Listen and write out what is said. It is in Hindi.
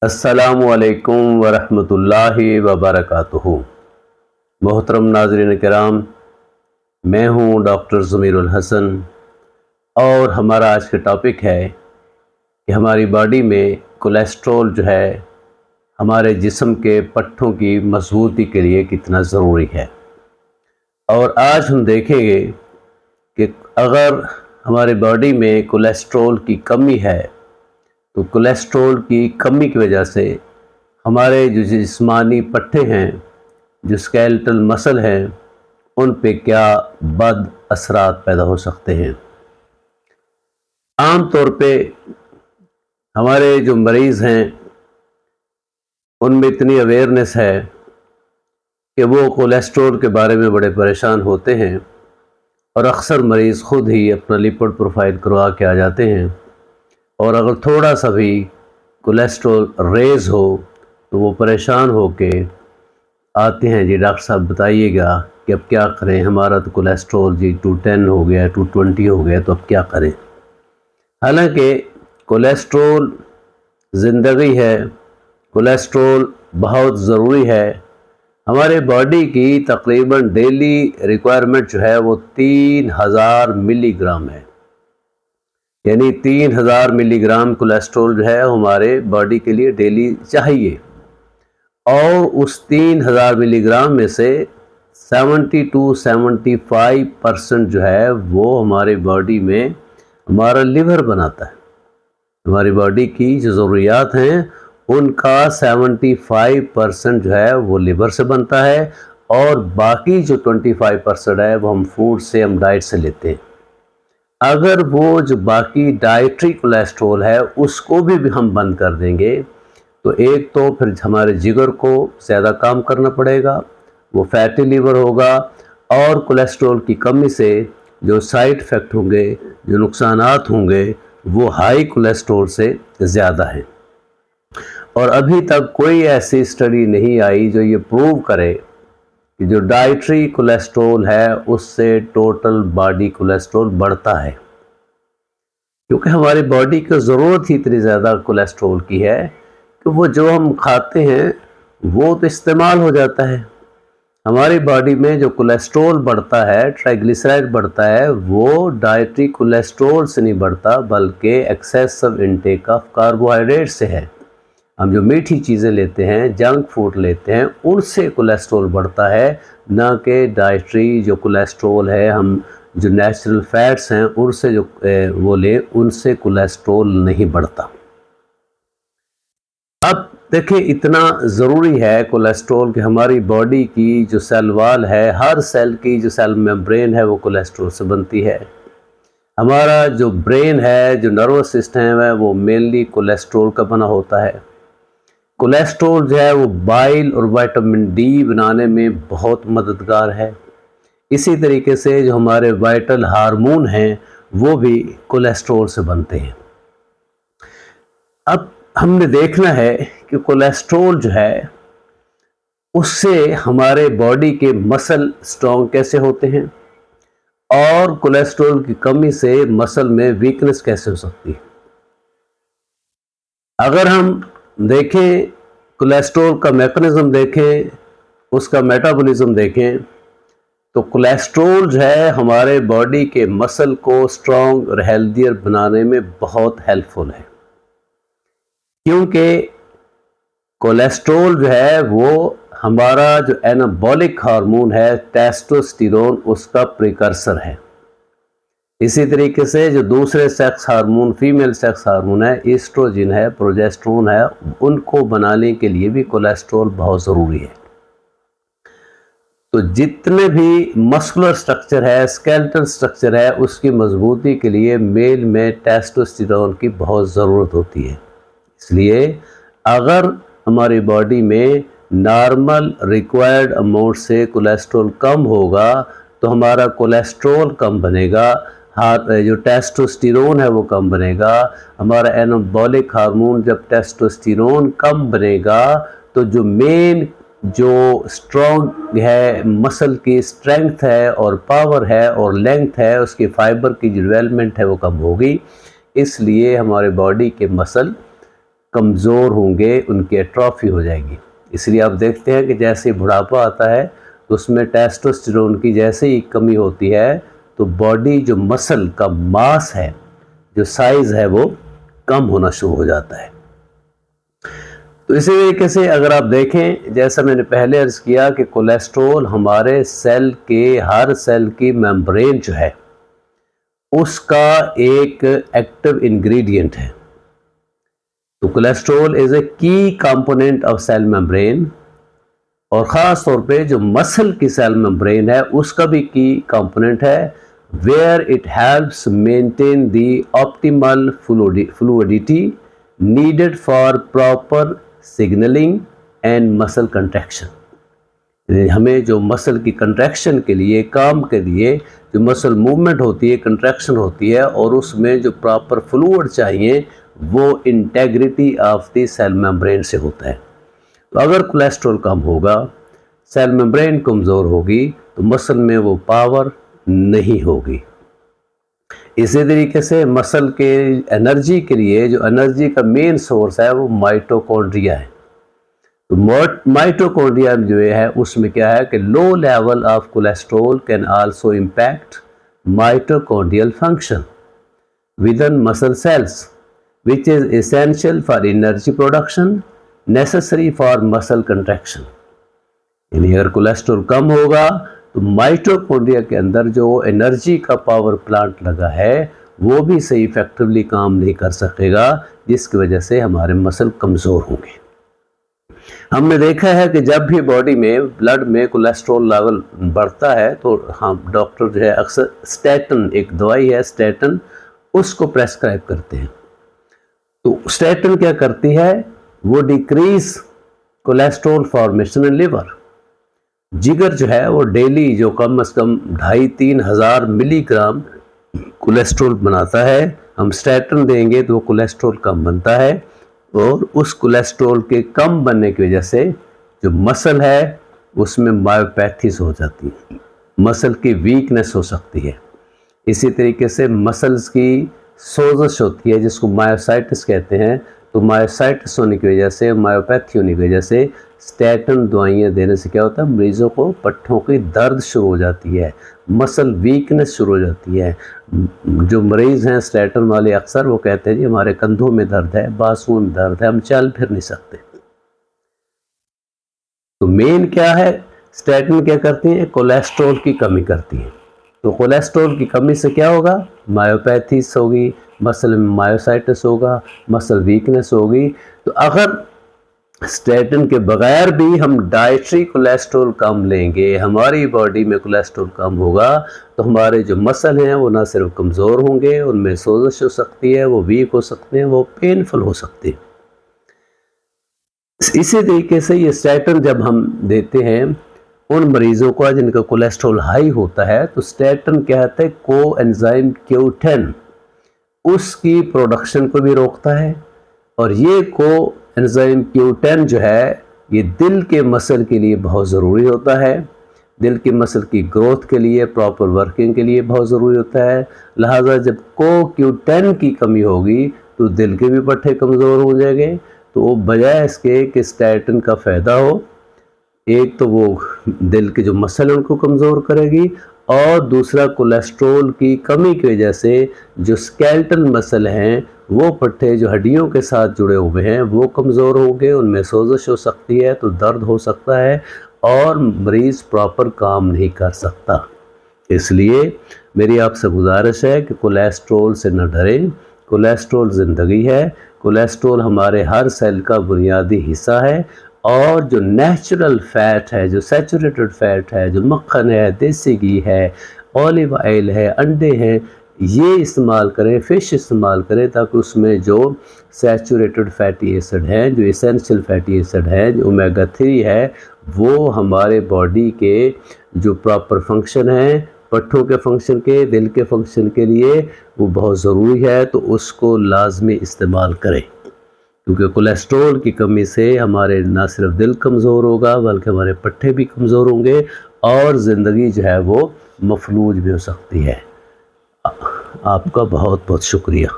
अस्सलामुअलैकुम वरहमतुल्लाहि वबरकातुहू। मोहतरम नाज़रीन किराम, मैं हूँ डॉक्टर ज़मीरुल हसन और हमारा आज का टॉपिक है कि हमारी बॉडी में कोलेस्ट्रॉल जो है हमारे जिस्म के पट्ठों की मजबूती के लिए कितना ज़रूरी है। और आज हम देखेंगे कि अगर हमारी बॉडी में कोलेस्ट्रॉल की कमी है तो कोलेस्ट्रॉल की कमी की वजह से हमारे जो जिस्मानी पट्टे हैं, जो स्केलेटल मसल हैं, उन पे क्या बद असरात पैदा हो सकते हैं। आम तौर पे हमारे जो मरीज़ हैं उनमें इतनी अवेयरनेस है कि वो कोलेस्ट्रॉल के बारे में बड़े परेशान होते हैं और अक्सर मरीज़ ख़ुद ही अपना लिपिड प्रोफाइल करवा के आ जाते हैं। और अगर थोड़ा सा भी कोलेस्ट्रॉल रेज़ हो तो वो परेशान होके आते हैं, जी डॉक्टर साहब बताइएगा कि अब क्या करें, हमारा तो कोलेस्ट्रॉल जी 210 हो गया, 220 हो गया, तो अब क्या करें। हालांकि कोलेस्ट्रॉल ज़िंदगी है, कोलेस्ट्रॉल बहुत ज़रूरी है। हमारे बॉडी की तकरीबन डेली रिक्वायरमेंट जो है वो 3000 मिलीग्राम है, यानी 3000 मिलीग्राम कोलेस्ट्रॉल जो है हमारे बॉडी के लिए डेली चाहिए। और उस 3000 मिलीग्राम में से 70 to 75% जो है वो हमारे बॉडी में हमारा लिवर बनाता है। हमारी बॉडी की जो ज़रूरियात हैं उनका 75% जो है वो लिवर से बनता है और बाकी जो 25% है वो हम फूड से, हम डाइट से लेते हैं। अगर वो जो बाकी डाइटरी कोलेस्ट्रॉल है उसको भी हम बंद कर देंगे तो एक तो फिर हमारे जिगर को ज़्यादा काम करना पड़ेगा, वो फैटी लीवर होगा और कोलेस्ट्रॉल की कमी से जो साइड इफ़ेक्ट होंगे, जो नुकसानात होंगे, वो हाई कोलेस्ट्रॉल से ज़्यादा हैं। और अभी तक कोई ऐसी स्टडी नहीं आई जो ये प्रूव करे कि जो डाइटरी कोलेस्ट्रॉल है उससे टोटल बॉडी कोलेस्ट्रॉल बढ़ता है, क्योंकि हमारी बॉडी की ज़रूरत ही इतनी ज़्यादा कोलेस्ट्रॉल की है कि वो जो हम खाते हैं वो तो इस्तेमाल हो जाता है। हमारी बॉडी में जो कोलेस्ट्रॉल बढ़ता है, ट्राइग्लिसराइड बढ़ता है, वो डाइटरी कोलेस्ट्रॉल से नहीं बढ़ता बल्कि एक्सेसिव इनटेक ऑफ कार्बोहाइड्रेट से है। हम जो मीठी चीज़ें लेते हैं, जंक फूड लेते हैं, उनसे कोलेस्ट्रॉल बढ़ता है, ना कि डाइटरी जो कोलेस्ट्रॉल है, हम जो नेचुरल फैट्स हैं उनसे जो वो लें, उनसे कोलेस्ट्रॉल नहीं बढ़ता। अब देखिए, इतना ज़रूरी है कोलेस्ट्रॉल कि हमारी बॉडी की जो सेल वाल है, हर सेल की जो सेल मेम्ब्रेन है वो कोलेस्ट्रॉल से बनती है। हमारा जो ब्रेन है, जो नर्वस सिस्टम है, वो मेनली कोलेस्ट्रॉल का बना होता है। कोलेस्ट्रॉल जो है वो बाइल और विटामिन डी बनाने में बहुत मददगार है। इसी तरीके से जो हमारे वाइटल हार्मोन हैं वो भी कोलेस्ट्रॉल से बनते हैं। अब हमने देखना है कि कोलेस्ट्रॉल जो है उससे हमारे बॉडी के मसल स्ट्रॉन्ग कैसे होते हैं और कोलेस्ट्रॉल की कमी से मसल में वीकनेस कैसे हो सकती है। अगर हम देखें, कोलेस्ट्रॉल का मैकेनिज्म देखें, उसका मेटाबॉलिज्म देखें, तो कोलेस्ट्रॉल जो है हमारे बॉडी के मसल को स्ट्रॉन्ग और हेल्दियर बनाने में बहुत हेल्पफुल है, क्योंकि कोलेस्ट्रॉल जो है वो हमारा जो एनाबॉलिक हार्मोन है टेस्टोस्टेरोन, उसका प्रिकर्सर है। इसी तरीके से जो दूसरे sex hormone, female sex hormone है, एस्ट्रोजन है, प्रोजेस्टेरोन है, उनको बनाने के लिए भी कोलेस्ट्रॉल बहुत ज़रूरी है। तो जितने भी मस्कुलर स्ट्रक्चर है, स्केलेटल स्ट्रक्चर है, उसकी मजबूती के लिए मेल में टेस्टोस्टेरोन की बहुत ज़रूरत होती है। इसलिए अगर हमारी बॉडी में नॉर्मल रिक्वायर्ड अमाउंट से कोलेस्ट्रॉल कम होगा तो हमारा कोलेस्ट्रॉल कम बनेगा, जो टेस्टोस्टेरोन है वो कम बनेगा। हमारा एनाबॉलिक हार्मोन जब टेस्टोस्टेरोन कम बनेगा तो जो मेन जो स्ट्रॉन्ग है, मसल की स्ट्रेंथ है और पावर है और लेंथ है, उसकी फाइबर की जो डेवलपमेंट है वो कम होगी। इसलिए हमारे बॉडी के मसल कमज़ोर होंगे, उनकी एट्रॉफी हो जाएगी। इसलिए आप देखते हैं कि जैसे ही बुढ़ापा आता है तो उसमें टेस्टोस्टेरोन की जैसे ही कमी होती है तो बॉडी जो मसल का मास है, जो साइज़ है, वो कम होना शुरू हो जाता है। तो इसी तरीके से अगर आप देखें, जैसा मैंने पहले अर्ज़ किया कि कोलेस्ट्रॉल हमारे सेल के, हर सेल की मेम्ब्रेन जो है उसका एक एक्टिव इंग्रेडिएंट है। तो कोलेस्ट्रॉल इज़ ए की कंपोनेंट ऑफ सेल मेम्ब्रेन, और ख़ास तौर पे जो मसल की सेल मेम्ब्रेन है उसका भी की कंपोनेंट है, where it helps maintain the optimal fluidity needed for proper signalling and muscle contraction. हमें जो मसल की कंट्रैक्शन के लिए, काम के लिए जो मसल मूवमेंट होती है, कंट्रैक्शन होती है, और उसमें जो प्रॉपर फ्लूइड चाहिए वो integrity of the cell membrane से होता है। तो अगर कोलेस्ट्रॉल कम होगा, सेल मेम्ब्रेन कमज़ोर होगी, तो मसल में वो पावर नहीं होगी। इसी तरीके से मसल के एनर्जी के लिए जो एनर्जी का मेन सोर्स है वो माइटोकॉन्ड्रिया है। तो माइटोकॉन्ड्रिया जो है उसमें क्या है कि low level of cholesterol can also impact mitochondrial function within muscle cells which is essential for energy production necessary for muscle contraction। यानी अगर कोलेस्ट्रॉल कम होगा तो माइटोकॉन्ड्रिया के अंदर जो एनर्जी का पावर प्लांट लगा है वो भी सही इफेक्टिवली काम नहीं कर सकेगा, जिसकी वजह से हमारे मसल कमज़ोर होंगे। हमने देखा है कि जब भी बॉडी में, ब्लड में कोलेस्ट्रॉल लेवल बढ़ता है तो हम डॉक्टर जो है अक्सर स्टैटिन, एक दवाई है स्टैटिन, उसको प्रेस्क्राइब करते हैं। तो स्टैटिन क्या करती है, वो decrease cholesterol formation in liver. जिगर जो है वो डेली जो कम से कम 2,500-3 हज़ार मिलीग्राम कोलेस्ट्रॉल बनाता है। हम स्टैटिन देंगे तो वो कोलेस्ट्रॉल कम बनता है, और उस कोलेस्ट्रॉल के कम बनने की वजह से जो मसल है उसमें मायोपैथीज हो जाती है, मसल की वीकनेस हो सकती है। इसी तरीके से मसल्स की सोजश होती है जिसको मायोसाइटिस कहते हैं। तो मायोसाइटिस होने की वजह से, मायोपैथी होने की वजह से स्टैटिन दवाइयाँ देने से क्या होता है, मरीज़ों को पट्ठों की दर्द शुरू हो जाती है, मसल वीकनेस शुरू हो जाती है। जो मरीज़ हैं स्टैटिन वाले अक्सर वो कहते हैं जी हमारे कंधों में दर्द है, बाजुओं में दर्द है, हम चल फिर नहीं सकते। तो मेन क्या है, स्टैटिन क्या करती है, कोलेस्ट्रॉल की कमी करती है। तो कोलेस्ट्रॉल की कमी से क्या होगा, मायोपैथीस होगी, मसल में मायोसाइटिस होगा, मसल वीकनेस होगी। तो अगर स्टैटिन के बगैर भी हम डाइटरी कोलेस्ट्रॉल कम लेंगे, हमारी बॉडी में कोलेस्ट्रॉल कम होगा, तो हमारे जो मसल हैं वो ना सिर्फ कमज़ोर होंगे, उनमें सोजश हो सकती है, वो वीक हो सकते हैं, वो पेनफुल हो सकते हैं। इसी तरीके से ये स्टैटिन जब हम देते हैं उन मरीज़ों को जिनका कोलेस्ट्रॉल हाई होता है, तो स्टैटिन क्या है, को एंजाइम Q10 उसकी प्रोडक्शन को भी रोकता है। और ये को एंजाइम Q10 जो है ये दिल के मसल के लिए बहुत ज़रूरी होता है, दिल के मसल की ग्रोथ के लिए, प्रॉपर वर्किंग के लिए बहुत ज़रूरी होता है। लिहाजा जब को Q10 की कमी होगी तो दिल के भी पट्टे कमज़ोर हो जाएंगे। तो बजाय इसके कि स्टैटिन का फ़ायदा हो, एक तो वो दिल के जो मसल है उनको कमज़ोर करेगी, और दूसरा कोलेस्ट्रॉल की कमी की वजह से जो स्केलेटल मसल हैं, वो पट्टे जो हड्डियों के साथ जुड़े हुए हैं वो कमज़ोर होंगे, उनमें सोजश हो सकती है, तो दर्द हो सकता है, और मरीज़ प्रॉपर काम नहीं कर सकता। इसलिए मेरी आपसे गुजारिश है कि कोलेस्ट्रॉल से न डरें। कोलेस्ट्रॉल ज़िंदगी है, कोलेस्ट्रॉल हमारे हर सेल का बुनियादी हिस्सा है, और जो नेचुरल फ़ैट है, जो सैचुरेटेड फ़ैट है, जो मक्खन है, देसी घी है, ऑलिव ऑयल है, अंडे हैं, ये इस्तेमाल करें, फ़िश इस्तेमाल करें, ताकि उसमें जो सैचुरेटेड फैटी एसिड हैं, जो एसेंशियल फैटी एसिड हैं, जो ओमेगा 3 है, वो हमारे बॉडी के जो प्रॉपर फंक्शन हैं, पट्ठों के फंक्शन के, दिल के फंक्शन के लिए वो बहुत ज़रूरी है। तो उसको लाजमी इस्तेमाल करें, क्योंकि कोलेस्ट्रॉल की कमी से हमारे ना सिर्फ दिल कमज़ोर होगा बल्कि हमारे पट्टे भी कमज़ोर होंगे, और ज़िंदगी जो है वो मफलूज भी हो सकती है। आपका बहुत बहुत शुक्रिया।